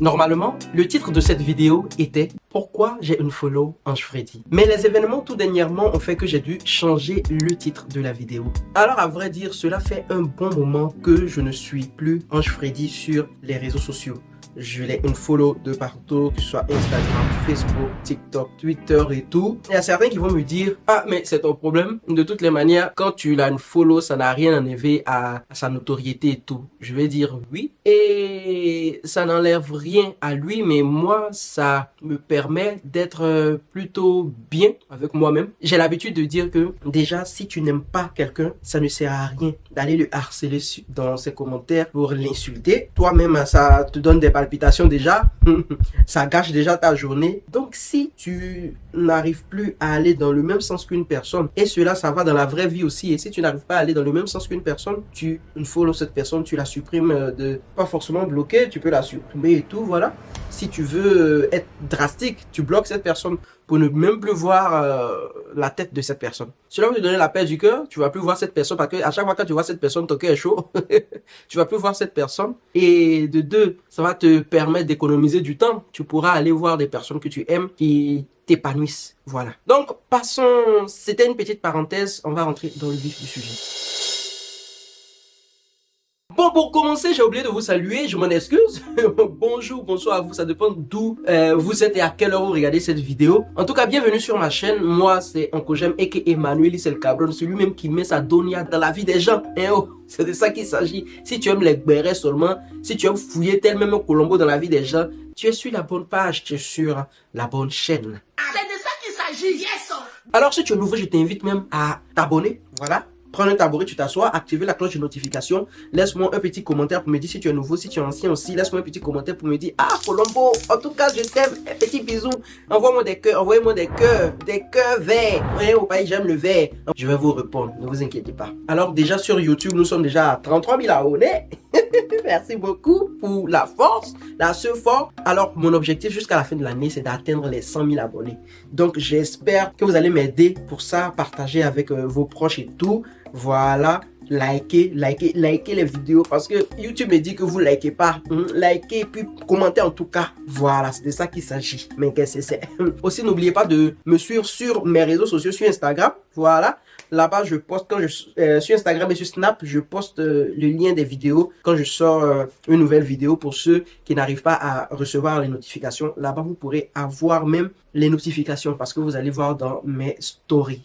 Normalement, le titre de cette vidéo était « Pourquoi j'ai une follow Ange Freddy ?» Mais les événements tout dernièrement ont fait que j'ai dû changer le titre de la vidéo. Alors à vrai dire, cela fait un bon moment que je ne suis plus Ange Freddy sur les réseaux sociaux. Je l'ai une follow de partout, que ce soit Instagram, Facebook, TikTok, Twitter et tout. Il y a certains qui vont me dire « Ah, mais c'est ton problème. De toutes les manières, quand tu l'as une follow, ça n'a rien enlevé à sa notoriété et tout. » Je vais dire oui. Et ça n'enlève rien à lui, mais moi, ça me permet d'être plutôt bien avec moi-même. J'ai l'habitude de dire que déjà, si tu n'aimes pas quelqu'un, ça ne sert à rien d'aller le harceler dans ses commentaires pour l'insulter. Toi-même, ça te donne des palpitations déjà, ça gâche déjà ta journée. Donc si tu n'arrives plus à aller dans le même sens qu'une personne, et cela ça va dans la vraie vie aussi, et si tu n'arrives pas à aller dans le même sens qu'une personne, tu follow cette personne, tu la supprimes, pas forcément bloquer, tu peux la supprimer et tout, voilà. Si tu veux être drastique, tu bloques cette personne pour ne même plus voir la tête de cette personne. Cela va te donner la paix du cœur, tu vas plus voir cette personne parce que à chaque fois que tu vois cette personne, ton cœur est chaud. Tu vas plus voir cette personne. Et de deux, ça va te permettre d'économiser du temps. Tu pourras aller voir des personnes que tu aimes qui t'épanouissent. Voilà. Donc, passons, c'était une petite parenthèse, on va rentrer dans le vif du sujet. Bon, pour commencer, j'ai oublié de vous saluer, je m'en excuse. Bonjour, bonsoir à vous, ça dépend d'où vous êtes et à quelle heure vous regardez cette vidéo. En tout cas, bienvenue sur ma chaîne. Moi, c'est Uncle Jem, aka Emmanuel, c'est le cabron, celui-même qui met sa donia dans la vie des gens. Hein, oh, c'est de ça qu'il s'agit. Si tu aimes les bérets seulement, si tu aimes fouiller tel même Colombo dans la vie des gens, tu es sur la bonne page, tu es sur la bonne chaîne. C'est de ça qu'il s'agit, yes! Alors, si tu es nouveau, je t'invite même à t'abonner, voilà. Prends un tabouret, tu t'assois, activer la cloche de notification. Laisse-moi un petit commentaire pour me dire si tu es nouveau, si tu es ancien aussi. Laisse-moi un petit commentaire pour me dire « Ah, Colombo, en tout cas, je t'aime. Un petit bisou. Envoie-moi des cœurs, envoyez-moi des cœurs verts. Ouais, au pays, j'aime le vert. » Je vais vous répondre, ne vous inquiétez pas. Alors déjà sur YouTube, nous sommes déjà à 33 000 abonnés. Merci beaucoup pour la force, la fort. Alors, mon objectif jusqu'à la fin de l'année, c'est d'atteindre les 100 000 abonnés. Donc, j'espère que vous allez m'aider pour ça, partager avec vos proches et tout. Voilà, likez les vidéos parce que YouTube me dit que vous likez pas. Likez et puis commentez en tout cas. Voilà, c'est de ça qu'il s'agit. Mais qu'est-ce que c'est? Aussi, n'oubliez pas de me suivre sur mes réseaux sociaux, sur Instagram. Voilà. Là-bas, je poste quand sur Instagram et sur Snap, je poste le lien des vidéos quand je sors une nouvelle vidéo. Pour ceux qui n'arrivent pas à recevoir les notifications, là-bas, vous pourrez avoir même les notifications parce que vous allez voir dans mes stories.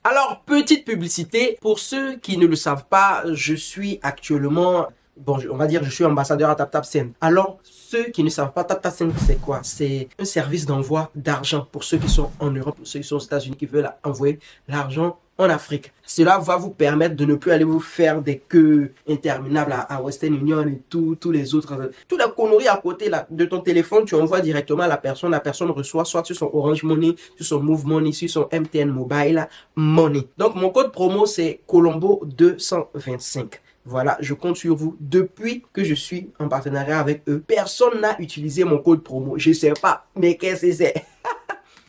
Alors, petite publicité, pour ceux qui ne le savent pas, je suis actuellement... Bon, on va dire je suis ambassadeur à TapTapSend. Alors, ceux qui ne savent pas, TapTapSend, c'est quoi? C'est un service d'envoi d'argent pour ceux qui sont en Europe, pour ceux qui sont aux États-Unis, qui veulent envoyer l'argent en Afrique. Cela va vous permettre de ne plus aller vous faire des queues interminables à Western Union et tous les autres. Toute la connerie à côté là, de ton téléphone, tu envoies directement à la personne reçoit soit sur son Orange Money, sur son Move Money, sur son MTN Mobile Money. Donc, mon code promo, c'est Colombo 225. Voilà, je compte sur vous. Depuis que je suis en partenariat avec eux, personne n'a utilisé mon code promo. Je sais pas, mais qu'est-ce que c'est?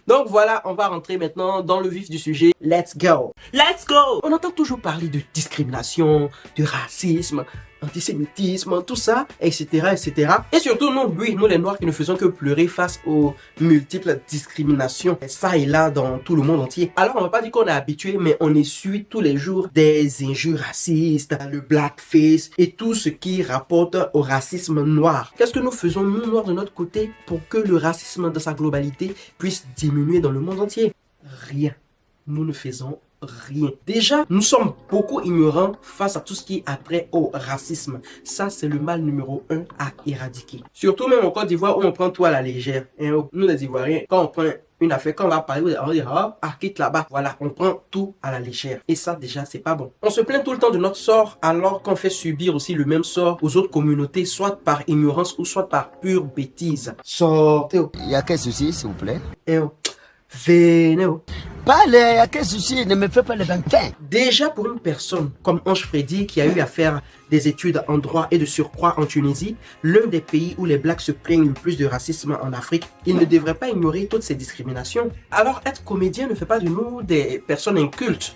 Donc voilà, on va rentrer maintenant dans le vif du sujet. Let's go! Let's go! On entend toujours parler de discrimination, de racisme, antisémitisme, tout ça, etc., etc. Et surtout, nous les Noirs qui ne faisons que pleurer face aux multiples discriminations, ça et là, dans tout le monde entier. Alors, on va pas dire qu'on est habitué, mais on essuie tous les jours des injures racistes, le blackface et tout ce qui rapporte au racisme noir. Qu'est-ce que nous faisons, nous, Noirs, de notre côté, pour que le racisme dans sa globalité puisse diminuer dans le monde entier? Rien. Nous ne faisons rien. Déjà, nous sommes beaucoup ignorants face à tout ce qui a trait au racisme. Ça, c'est le mal numéro 1 à éradiquer. Surtout même en Côte d'Ivoire où on prend tout à la légère. Et nous les Ivoiriens, quand on prend une affaire, quand on va parler, on dit quitte là-bas. Voilà, on prend tout à la légère. Et ça, déjà, c'est pas bon. On se plaint tout le temps de notre sort alors qu'on fait subir aussi le même sort aux autres communautés, soit par ignorance ou soit par pure bêtise. Sortez. Il y a quel souci, s'il vous plaît? Venez. Parlez, il y a quel souci? Ne me fais pas le banquin. Déjà pour une personne comme Ange Freddy qui a eu à faire des études en droit et de surcroît en Tunisie, l'un des pays où les blacks se plaignent le plus de racisme en Afrique, il ne devrait pas ignorer toutes ces discriminations. Alors être comédien ne fait pas de nous des personnes incultes.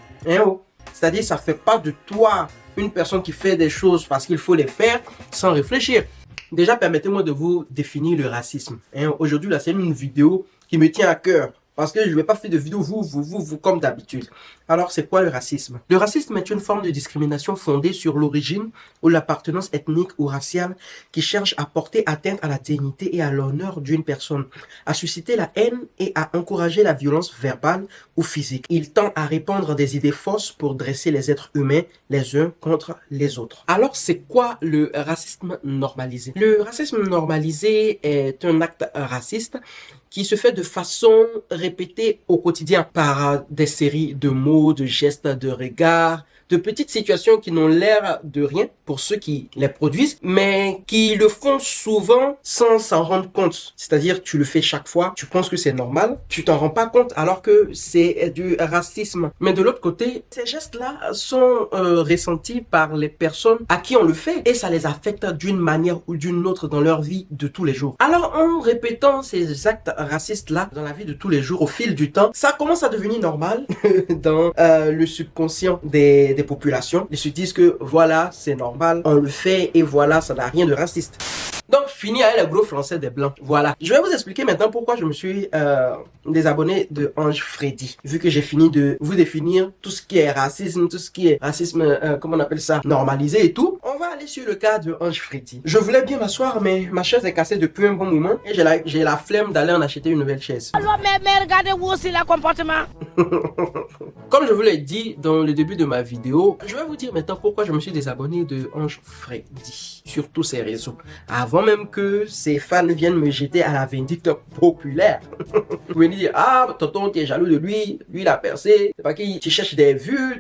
C'est-à-dire, ça fait pas de toi une personne qui fait des choses parce qu'il faut les faire sans réfléchir. Déjà, permettez-moi de vous définir le racisme. Aujourd'hui, là, c'est une vidéo qui me tient à cœur. Parce que je ne vais pas faire de vidéo vous comme d'habitude. Alors, c'est quoi le racisme? Le racisme est une forme de discrimination fondée sur l'origine ou l'appartenance ethnique ou raciale qui cherche à porter atteinte à la dignité et à l'honneur d'une personne, à susciter la haine et à encourager la violence verbale ou physique. Il tend à répandre des idées fausses pour dresser les êtres humains les uns contre les autres. Alors, c'est quoi le racisme normalisé? Le racisme normalisé est un acte raciste qui se fait de façon répétée au quotidien par des séries de mots, de gestes, de regards, de petites situations qui n'ont l'air de rien pour ceux qui les produisent, mais qui le font souvent sans s'en rendre compte. C'est-à-dire, tu le fais chaque fois, tu penses que c'est normal, tu t'en rends pas compte alors que c'est du racisme. Mais de l'autre côté, ces gestes-là sont ressentis par les personnes à qui on le fait et ça les affecte d'une manière ou d'une autre dans leur vie de tous les jours. Alors, en répétant ces actes racistes-là dans la vie de tous les jours au fil du temps, ça commence à devenir normal dans le subconscient des populations. Ils se disent que voilà, c'est normal, on le fait et voilà, ça n'a rien de raciste. Donc, fini avec le gros français des blancs. Voilà. Je vais vous expliquer maintenant pourquoi je me suis désabonné de Ange Freddy. Vu que j'ai fini de vous définir tout ce qui est racisme, tout ce qui est racisme, comment on appelle ça, normalisé et tout. On va aller sur le cas de Ange Freddy. Je voulais bien m'asseoir, mais ma chaise est cassée depuis un bon moment et j'ai la flemme d'aller en acheter une nouvelle chaise. Alors, mais regardez-vous aussi le comportement. Comme je vous l'ai dit dans le début de ma vidéo, je vais vous dire maintenant pourquoi je me suis désabonné de Ange Freddy sur tous ces réseaux. Avant même que ses fans viennent me jeter à la vindicte populaire. Vous pouvez dire, ah, tonton, tu es jaloux de lui, lui il a percé, c'est pas qu'il cherche des vues,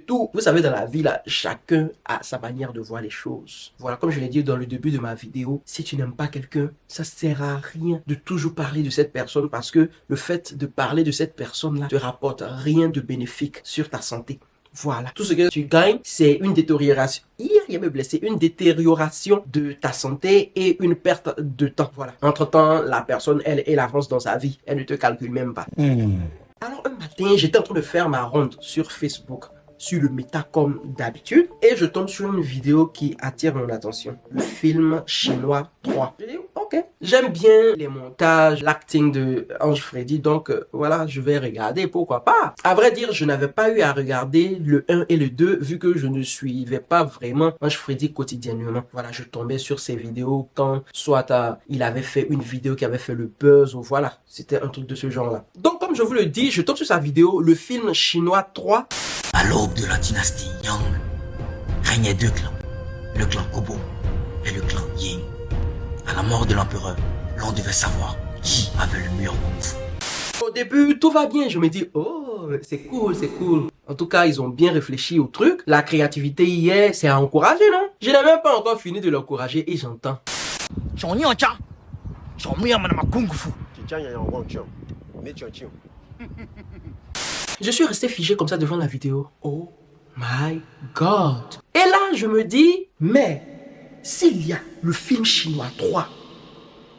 tout. Vous savez, dans la vie, là, chacun a sa manière de voir les choses. Voilà, comme je l'ai dit dans le début de ma vidéo, si tu n'aimes pas quelqu'un, ça sert à rien de toujours parler de cette personne parce que le fait de parler de cette personne-là te rapporte rien de bénéfique sur ta santé. Voilà. Tout ce que tu gagnes, c'est une détérioration. Il me blessé. Une détérioration de ta santé et une perte de temps. Voilà. Entre-temps, la personne, elle avance dans sa vie. Elle ne te calcule même pas. Alors, un matin, j'étais en train de faire ma ronde sur Facebook, sur le méta comme d'habitude, et je tombe sur une vidéo qui attire mon attention. Le film chinois 3. Je dis, ok. J'aime bien les montages, l'acting de Ange Freddy, donc voilà, je vais regarder, pourquoi pas. À vrai dire, je n'avais pas eu à regarder le 1 et le 2, vu que je ne suivais pas vraiment Ange Freddy quotidiennement. Voilà, je tombais sur ses vidéos quand soit il avait fait une vidéo qui avait fait le buzz, ou voilà, c'était un truc de ce genre-là. Donc, comme je vous le dis, je tombe sur sa vidéo, le film chinois 3. À l'aube de la dynastie Yang, régnaient deux clans, le clan Kobo et le clan Ying. À la mort de l'empereur, l'on devait savoir qui avait le meilleur kung fu. Au début, tout va bien. Je me dis, oh, c'est cool, c'est cool. En tout cas, ils ont bien réfléchi au truc. La créativité hier, c'est à encourager, non? Je n'ai même pas encore fini de l'encourager et j'entends. Je suis resté figé comme ça devant la vidéo. Oh my God. Et là, je me dis, mais s'il y a le film chinois 3,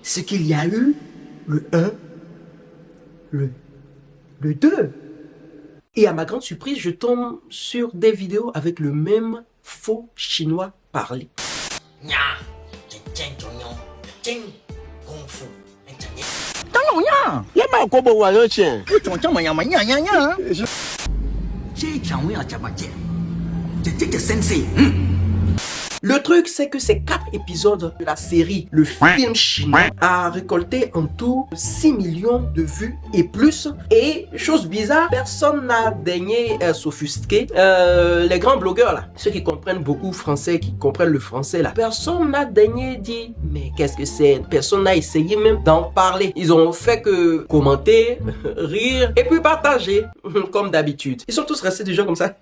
ce qu'il y a eu, le 1, le 2. Et à ma grande surprise, je tombe sur des vidéos avec le même faux chinois parler. Le truc, c'est que ces 4 épisodes de la série, le film chinois, a récolté en tout 6 millions de vues et plus. Et, chose bizarre, personne n'a daigné s'offusquer. Les grands blogueurs là, ceux qui comprennent beaucoup français, qui comprennent le français là, personne n'a daigné dire, mais qu'est-ce que c'est? Personne n'a essayé même d'en parler. Ils ont fait que commenter, rire et puis partager, comme d'habitude. Ils sont tous restés du genre comme ça.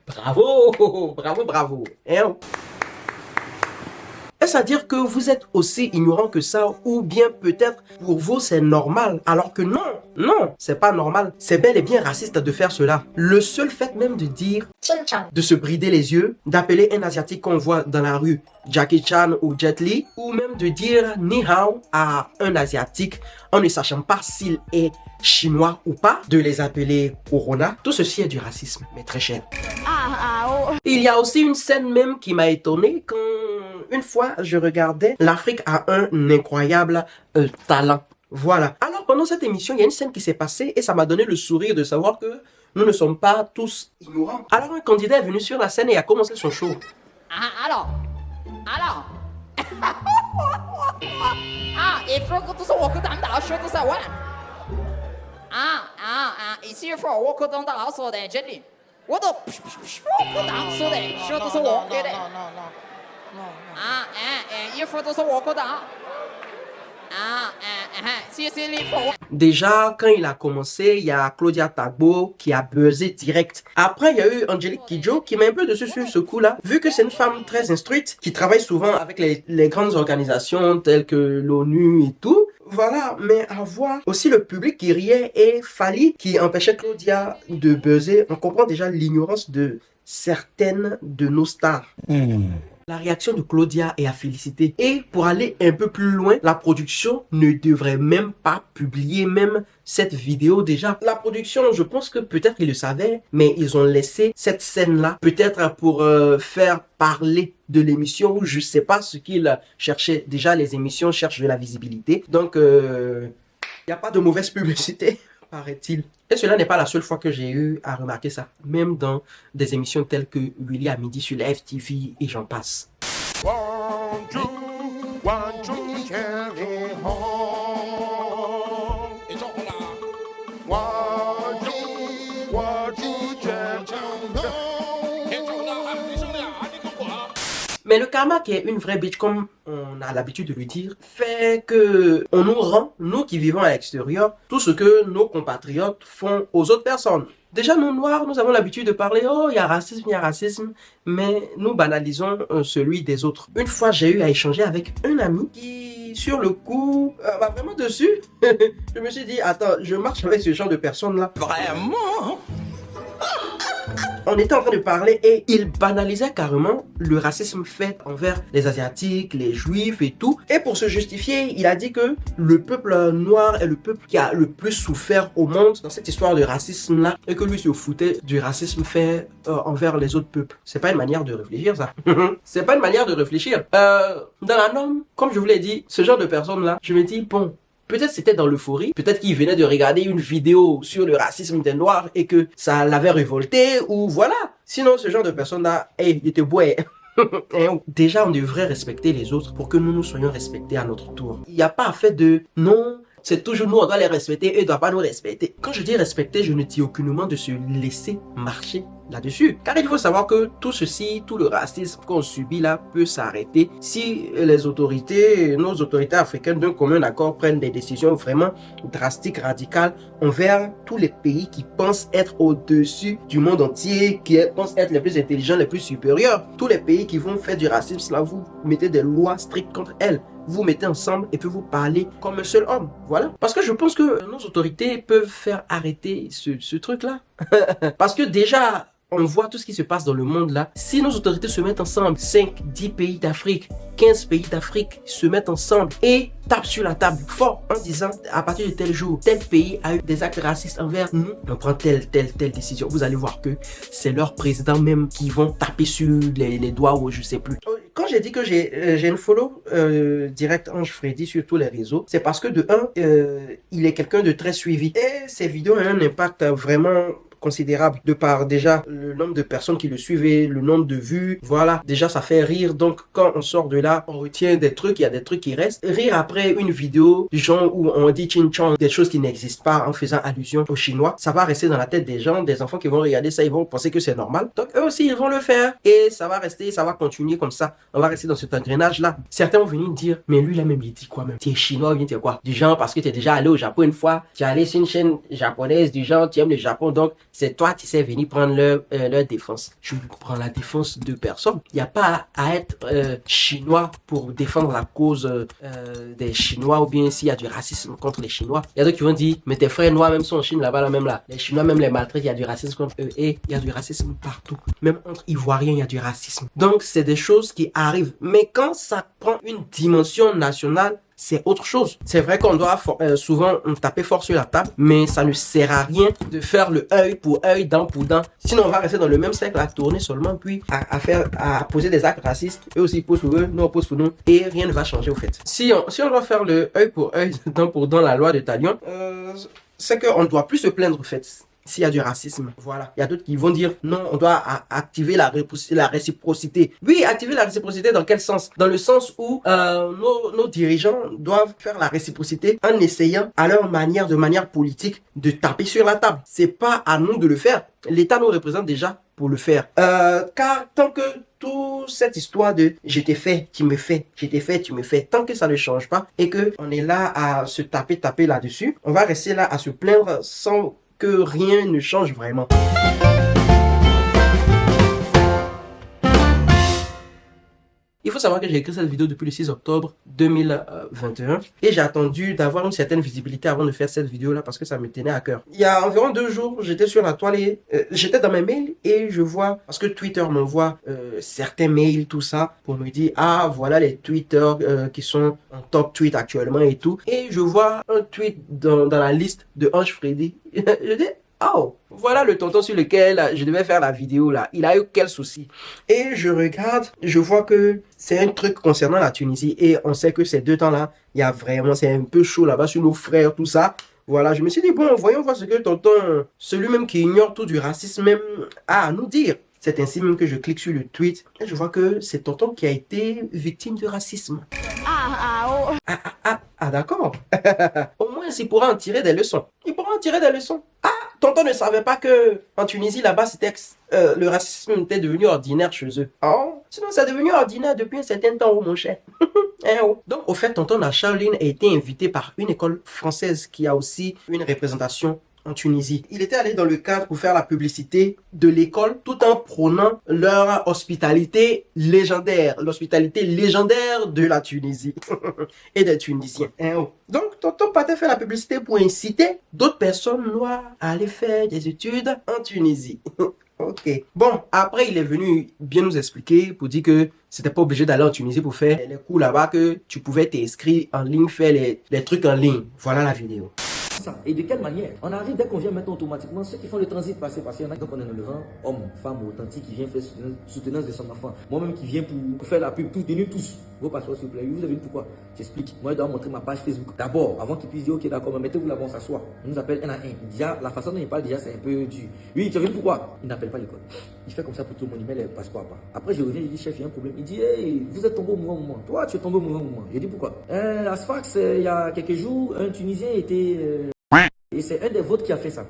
Bravo, bravo, bravo. Est-ce à dire que vous êtes aussi ignorant que ça ou bien peut-être pour vous c'est normal alors que non, non, c'est pas normal. C'est bel et bien raciste de faire cela. Le seul fait même de dire, de se brider les yeux, d'appeler un asiatique qu'on voit dans la rue Jackie Chan ou Jet Li, ou même de dire ni hao à un asiatique en ne sachant pas s'il est chinois ou pas, de les appeler Corona, tout ceci est du racisme, mais très cher. Il y a aussi une scène même qui m'a étonné quand une fois je regardais l'Afrique a un incroyable talent. Voilà. Alors pendant cette émission, il y a une scène qui s'est passée et ça m'a donné le sourire de savoir que nous ne sommes pas tous ignorants. Alors un candidat est venu sur la scène et a commencé son show. Alors. Il faut que tout ça,我可当大学都在玩。ici il faut 我可当大说的这里，我都不可当说的，学都是我给的。il faut 都是我可当。Déjà, quand il a commencé, il y a Claudia Tagbo qui a buzzé direct. Après, il y a eu Angélique Kidjo qui met un peu dessus sur ce coup-là. Vu que c'est une femme très instruite, qui travaille souvent avec les grandes organisations telles que l'ONU et tout. Voilà, mais à voir aussi le public qui riait et Fally qui empêchait Claudia de buzzer. On comprend déjà l'ignorance de certaines de nos stars. La réaction de Claudia est à féliciter. Et pour aller un peu plus loin, la production ne devrait même pas publier même cette vidéo déjà. La production, je pense que peut-être ils le savaient, mais ils ont laissé cette scène-là, peut-être pour faire parler de l'émission, ou je sais pas ce qu'ils cherchaient. Déjà, les émissions cherchent de la visibilité. Donc, il n'y a pas de mauvaise publicité, paraît-il. Et cela n'est pas la seule fois que j'ai eu à remarquer ça, même dans des émissions telles que Willy à midi sur la FTV et j'en passe. Mais le karma, qui est une vraie bitch, comme on a l'habitude de lui dire, fait que on nous rend, nous qui vivons à l'extérieur, tout ce que nos compatriotes font aux autres personnes. Déjà, nous noirs, nous avons l'habitude de parler, oh, il y a racisme, mais nous banalisons celui des autres. Une fois, j'ai eu à échanger avec un ami qui, sur le coup, m'a vraiment dessus. Je me suis dit, attends, je marche avec ce genre de personnes-là. Vraiment? On était en train de parler et il banalisait carrément le racisme fait envers les Asiatiques, les Juifs et tout. Et pour se justifier, il a dit que le peuple noir est le peuple qui a le plus souffert au monde dans cette histoire de racisme-là et que lui se foutait du racisme fait envers les autres peuples. C'est pas une manière de réfléchir, ça. C'est pas une manière de réfléchir. Dans la norme, comme je vous l'ai dit, ce genre de personnes-là, je me dis, bon, peut-être c'était dans l'euphorie, peut-être qu'il venait de regarder une vidéo sur le racisme des Noirs et que ça l'avait révolté, ou voilà. Sinon, ce genre de personne-là, hey, il était beau. Déjà, on devrait respecter les autres pour que nous soyons respectés à notre tour. Il n'y a pas à fait de non, c'est toujours nous, on doit les respecter, eux ne doivent pas nous respecter. Quand je dis respecter, je ne dis aucunement de se laisser marcher là-dessus. Car il faut savoir que tout ceci, tout le racisme qu'on subit là peut s'arrêter si les autorités, nos autorités africaines d'un commun accord prennent des décisions vraiment drastiques, radicales envers tous les pays qui pensent être au-dessus du monde entier, qui pensent être les plus intelligents, les plus supérieurs. Tous les pays qui vont faire du racisme là, vous mettez des lois strictes contre elles. Vous mettez ensemble et puis vous parlez comme un seul homme. Voilà. Parce que je pense que nos autorités peuvent faire arrêter ce truc-là. Parce que déjà, on voit tout ce qui se passe dans le monde là. Si nos autorités se mettent ensemble, 5, 10 pays d'Afrique, 15 pays d'Afrique se mettent ensemble et tapent sur la table fort en disant à partir de tel jour, tel pays a eu des actes racistes envers nous, on prend telle décision. Vous allez voir que c'est leurs présidents même qui vont taper sur les doigts ou je sais plus. Quand j'ai dit que j'ai une follow direct Ange Freddy sur tous les réseaux, c'est parce que de un, il est quelqu'un de très suivi. Et ses vidéos ont un impact vraiment considérable de par déjà le nombre de personnes qui le suivent, le nombre de vues. Voilà, déjà ça fait rire. Donc quand on sort de là, on retient des trucs, il y a des trucs qui restent. Rire après une vidéo du genre où on dit Ching Chong, des choses qui n'existent pas en faisant allusion aux Chinois, ça va rester dans la tête des gens, des enfants qui vont regarder ça, ils vont penser que c'est normal. Donc eux aussi ils vont le faire et ça va rester, ça va continuer comme ça. On va rester dans cet engrenage là. Certains vont venir dire, mais lui là même il dit quoi même? Tu es chinois ou bien tu es quoi? Du genre parce que tu es déjà allé au Japon une fois, tu es allé sur une chaîne japonaise, du genre tu aimes le Japon, donc c'est toi qui sais venir prendre leur défense. Je prends la défense de personne. Il n'y a pas à être chinois pour défendre la cause des Chinois, ou bien s'il y a du racisme contre les Chinois. Il y a d'autres qui vont dire, mais tes frères noirs même sont en Chine là-bas, là même là. Les Chinois même les maltraitent, il y a du racisme contre eux. Et il y a du racisme partout. Même entre Ivoiriens, il y a du racisme. Donc c'est des choses qui arrivent. Mais quand ça prend une dimension nationale, c'est autre chose. C'est vrai qu'on doit souvent taper fort sur la table, mais ça ne sert à rien de faire le œil pour œil, dent pour dent. Sinon, on va rester dans le même cercle à tourner seulement, puis à poser des actes racistes. Eux aussi ils posent pour eux, nous on pose pour nous, et rien ne va changer au fait. Si on doit faire le œil pour œil, dent pour dent, la loi de Talion, c'est qu'on ne doit plus se plaindre au fait. S'il y a du racisme, voilà. Il y a d'autres qui vont dire non, on doit activer la réciprocité. Oui, activer la réciprocité dans quel sens? Dans le sens où nos dirigeants doivent faire la réciprocité en essayant à leur manière, de manière politique, de taper sur la table. C'est pas à nous de le faire. L'État nous représente déjà pour le faire. Car tant que toute cette histoire de je t'ai fait, tu me fais, je t'ai fait, tu me fais, tant que ça ne change pas et que on est là à se taper là-dessus, on va rester là à se plaindre sans que rien ne change vraiment. Il faut savoir que j'ai écrit cette vidéo depuis le 6 octobre 2021 et j'ai attendu d'avoir une certaine visibilité avant de faire cette vidéo là parce que ça me tenait à cœur. Il y a environ 2 jours, j'étais sur la toile et j'étais dans mes mails et je vois, parce que Twitter m'envoie certains mails, tout ça, pour me dire ah voilà les Twitter qui sont en top tweet actuellement et tout. Et je vois un tweet dans la liste de Ange Freddy. Je dis oh, voilà le tonton sur lequel je devais faire la vidéo là. Il a eu quel souci? Et je regarde, je vois que c'est un truc concernant la Tunisie. Et on sait que ces 2 temps-là, il y a vraiment, c'est un peu chaud là-bas sur nos frères, tout ça. Voilà, je me suis dit, bon, voyons voir ce que tonton, celui-même qui ignore tout du racisme, même, a à nous dire. C'est ainsi même que je clique sur le tweet et je vois que c'est tonton qui a été victime de racisme. Ah, d'accord. Au moins, il pourra en tirer des leçons. Il pourra en tirer des leçons. Ah, tonton ne savait pas que en Tunisie, là-bas, c'était le racisme était devenu ordinaire chez eux. Oh, sinon, c'est devenu ordinaire depuis un certain temps, mon cher. Donc, au fait, tonton Shaolin a été invité par une école française qui a aussi une représentation en Tunisie. Il était allé dans le cadre pour faire la publicité de l'école tout en prônant leur hospitalité légendaire. L'hospitalité légendaire de la Tunisie et des Tunisiens. Donc, tonton Pathé fait la publicité pour inciter d'autres personnes noires à aller faire des études en Tunisie. Ok. Bon, après, il est venu bien nous expliquer pour dire que c'était pas obligé d'aller en Tunisie pour faire les cours là-bas, que tu pouvais t'inscrire en ligne, faire les trucs en ligne. Voilà la vidéo. Et de quelle manière? On arrive dès qu'on vient maintenant automatiquement, ceux qui font le transit passer, il y en a donc on est dans le rang, homme, femme, authentique, qui vient faire soutenance de son enfant. Moi-même qui viens pour faire la pub, tous, venez tous. Vos passeports s'il vous plaît. Vous avez vu pourquoi? J'explique. Moi je dois montrer ma page Facebook. D'abord, avant qu'il puisse dire ok d'accord, mettez-vous là-bas, on s'assoit. On nous appelle un à un. Déjà, la façon dont il parle déjà c'est un peu dur. Oui, tu as vu pourquoi? Il n'appelle pas l'école. Il fait comme ça pour tout le monde, il met les passeports à part. Après je reviens, je dis chef, il y a un problème. Il dit hey, vous êtes tombé au mauvais moment. Toi tu es tombé au mauvais moment. Je dis pourquoi? À Sfax, il y a quelques jours, un Tunisien était et c'est un des vôtres qui a fait ça.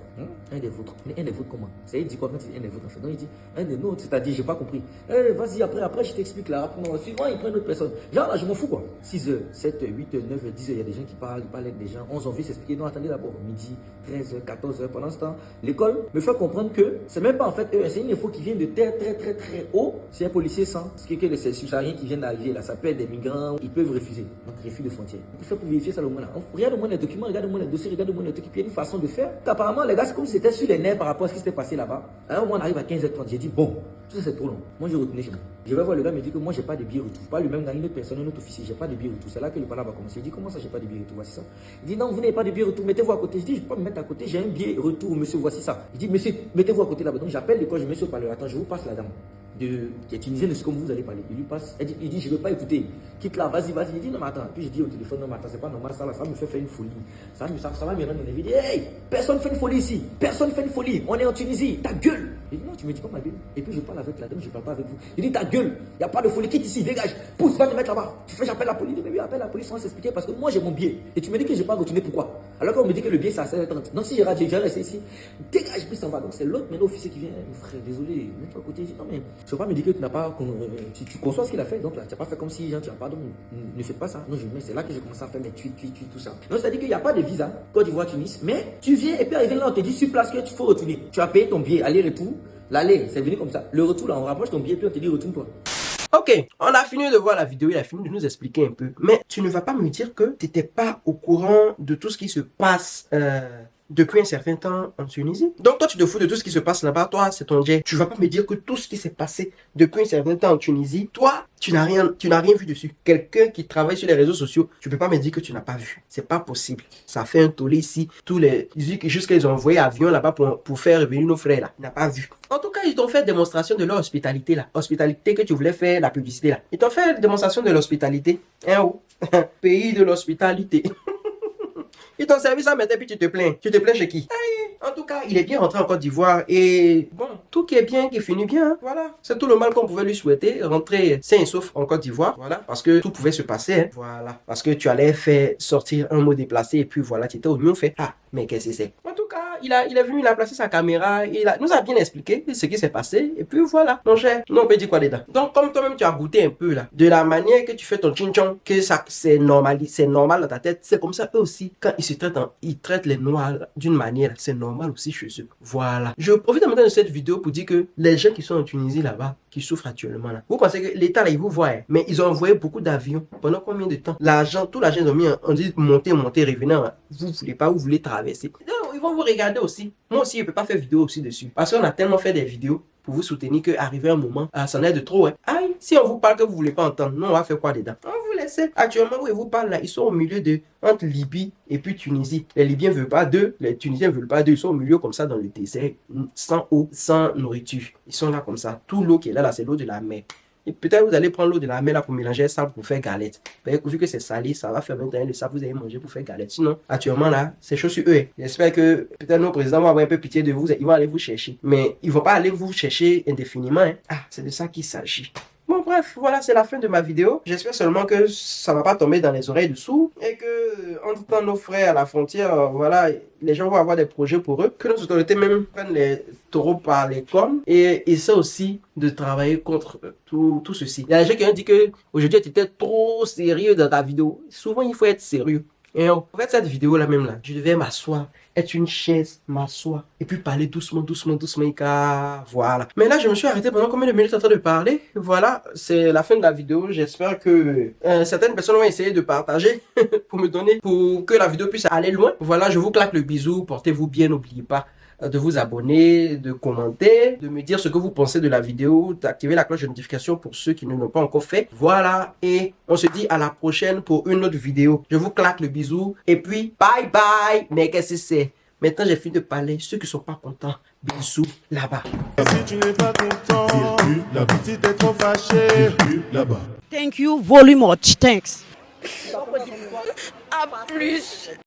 Un des vôtres. Mais un des vôtres comment? C'est il dit quoi quand il dit un des vôtres en fait? Donc il dit un des nôtres, c'est-à-dire j'ai pas compris. Vas-y après je t'explique là. Suivant il prend une autre personne. Genre là je m'en fous quoi. 6h, 7h, 8h, 9h, 10h, il y a des gens qui parlent, ils parlent avec des gens. 11 on vient s'expliquer. Non attendez d'abord. Midi, 13h, 14h, pendant ce temps, l'école me fait comprendre que c'est même pas en fait c'est une info qui vient de terre très haut. Si un policier sent ce que les subsahariens qui viennent d'arriver là, ça peut être des migrants, ils peuvent refuser. Donc refus de frontière. On peut faire pour vérifier ça le moment là. Regarde-moi les documents, regarde-moi les dossiers, regarde-moi les trucs. Une façon de faire. Apparemment, les gars, c'est comme si c'était sur les nerfs par rapport à ce qui s'était passé là-bas. À un moment, on arrive à 15h30. J'ai dit, bon, tout ça c'est trop long. Moi, je retourné chez moi. Je vais voir le gars, me dit que moi, j'ai pas de billet retour. Pas lui-même, une autre personne, un autre officier. J'ai pas de billet retour. C'est là que le parler va commencer. Il dit, comment ça, j'ai pas de billet retour? Voici ça. Il dit, non, vous n'avez pas de billet retour. Mettez-vous à côté. Je dis, je peux pas me mettre à côté. J'ai un billet retour, monsieur, voici ça. Il dit, monsieur, mettez-vous à côté là-bas. Donc, j'appelle l'école, je me suis parlé. Attends, je vous passe la dame. Qui est tunisienne, c'est comme vous allez parler. Il lui passe, il dit, je ne veux pas écouter. Quitte là, vas-y. Il dit, non, mais attends. Puis je dis au téléphone, non, mais attends, c'est pas normal, ça me fait faire une folie. Ça va me rendre énervé. Il dit, hey, personne fait une folie ici. Personne fait une folie. On est en Tunisie. Ta gueule. Il dit non, tu me dis pas ma gueule. Et puis je parle avec la dame, je parle pas avec vous. Il dit ta gueule, il n'y a pas de folie, quitte ici, dégage, pousse, va te mettre là-bas. Tu fais, j'appelle la police. Il dit, mais oui, appelle la police sans s'expliquer parce que moi j'ai mon billet. Et tu me dis que je pas retourner, pourquoi? Alors qu'on me dit que le billet c'est à 7h30. Donc si j'ai raté, j'ai resté ici, dégage, puis s'en va. Donc c'est l'autre maintenant officier qui vient, mon frère, désolé, mets-toi à côté. Je dis non, mais je peux pas me dire que tu n'as pas, si tu conçois ce qu'il a fait, donc là, tu n'as pas fait comme si, genre, tu n'as pas, donc ne faites pas ça. Non, c'est là que j'ai commencé à faire mes tweets, tout ça. Donc c'est-à-dire qu'il n'y a pas de visa, Côte d'Ivoire, Tunis, mais tu viens et puis arrivé là, on te dit sur place que tu faut retourner. Tu as payé ton billet, aller-retour. L'aller, c'est venu comme ça. Le retour, là, on rapproche ton billet, puis on te dit retourne-toi. Ok, on a fini de voir la vidéo, il a fini de nous expliquer un peu. Mais tu ne vas pas me dire que tu n'étais pas au courant de tout ce qui se passe depuis un certain temps en Tunisie. Donc toi, tu te fous de tout ce qui se passe là-bas. Toi, c'est ton jet. Tu vas pas me dire que tout ce qui s'est passé depuis un certain temps en Tunisie, toi, tu n'as rien vu dessus. Quelqu'un qui travaille sur les réseaux sociaux, tu peux pas me dire que tu n'as pas vu. C'est pas possible. Ça fait un tollé ici. Jusqu'à ils ont envoyé avion là-bas pour faire revenir nos frères là. Il n'a pas vu. En tout cas, ils t'ont fait démonstration de leur hospitalité là. Hospitalité que tu voulais faire la publicité là. Ils t'ont fait démonstration de l'hospitalité. Hein, oh. Pays de l'hospitalité. Ils t'ont servi ça maintenant, puis tu te plains. Tu te plains chez qui? En tout cas, il est bien rentré en Côte d'Ivoire et bon, tout qui est bien, qui finit bien, hein. Voilà. C'est tout le mal qu'on pouvait lui souhaiter, rentrer sain et sauf en Côte d'Ivoire, voilà, parce que tout pouvait se passer, hein. Voilà, parce que tu allais faire sortir un mot déplacé et puis voilà, tu étais au mieux fait. Ah, mais qu'est-ce que c'est? En tout cas, il est venu, il a placé sa caméra, nous a bien expliqué ce qui s'est passé et puis voilà, mon cher, non, on peut dire quoi dedans. Donc, comme toi-même tu as goûté un peu là, de la manière que tu fais ton chinchon, que ça c'est normal dans ta tête, c'est comme ça eux aussi, quand ils traitent les noirs d'une manière, c'est normal aussi chez eux. Voilà. Je profite maintenant de cette vidéo pour dire que les gens qui sont en Tunisie là-bas, qui souffrent actuellement là, vous pensez que l'État là, ils vous voient, hein? Mais ils ont envoyé beaucoup d'avions. Pendant combien de temps? Tout l'argent ils ont mis, on dit monter, revenant. Hein. Vous voulez pas, vous voulez traverser. Non, ils vont vous regarder aussi. Moi aussi, je peux pas faire vidéo aussi dessus. Parce qu'on a tellement fait des vidéos pour vous soutenir qu'arriver un moment, ça en est de trop. Hein. Aïe, si on vous parle que vous voulez pas entendre, non, on va faire quoi dedans? On vous laisse. Actuellement, où ils vous parlent là, ils sont au milieu entre Libye et puis Tunisie. Les Libyens veulent pas d'eux, les Tunisiens veulent pas d'eux. Ils sont au milieu comme ça dans le désert, sans eau, sans nourriture. Ils sont là comme ça. Tout l'eau qui est là, c'est l'eau de la mer. Et peut-être vous allez prendre l'eau de la mer là pour mélanger ça pour faire galette. Vu que c'est salé, ça va faire maintenant le sable, vous allez manger pour faire galette. Sinon, actuellement là, c'est chaud sur eux. J'espère que peut-être nos présidents vont avoir un peu pitié de vous. Ils vont aller vous chercher. Mais ils vont pas aller vous chercher indéfiniment. Hein. Ah, c'est de ça qu'il s'agit. Bon bref, voilà, c'est la fin de ma vidéo. J'espère seulement que ça va pas tomber dans les oreilles de sourds et que en tout nos frères à la frontière, voilà, les gens vont avoir des projets pour eux, que nos autorités même prennent les taureaux par les cornes et essaient aussi de travailler contre tout ceci. Il y a des gens qui ont dit que aujourd'hui tu étais trop sérieux dans ta vidéo. Souvent il faut être sérieux. Et en fait cette vidéo là même là, je devais m'asseoir, être une chaise, m'asseoir et puis parler doucement, voilà. Mais là je me suis arrêté pendant combien de minutes en train de parler. Voilà, c'est la fin de la vidéo. J'espère que certaines personnes vont essayer de partager pour que la vidéo puisse aller loin. Voilà, je vous claque le bisou, portez-vous bien, n'oubliez pas de vous abonner, de commenter, de me dire ce que vous pensez de la vidéo, d'activer la cloche de notification pour ceux qui ne l'ont pas encore fait. Voilà, et on se dit à la prochaine pour une autre vidéo. Je vous claque le bisou et puis bye bye. Mais qu'est-ce que c'est? Maintenant j'ai fini de parler. Ceux qui sont pas contents, bisous là-bas. Si tu n'es pas content, la petite est trop fâchée, là-bas. Thank you very much. Thanks. À plus.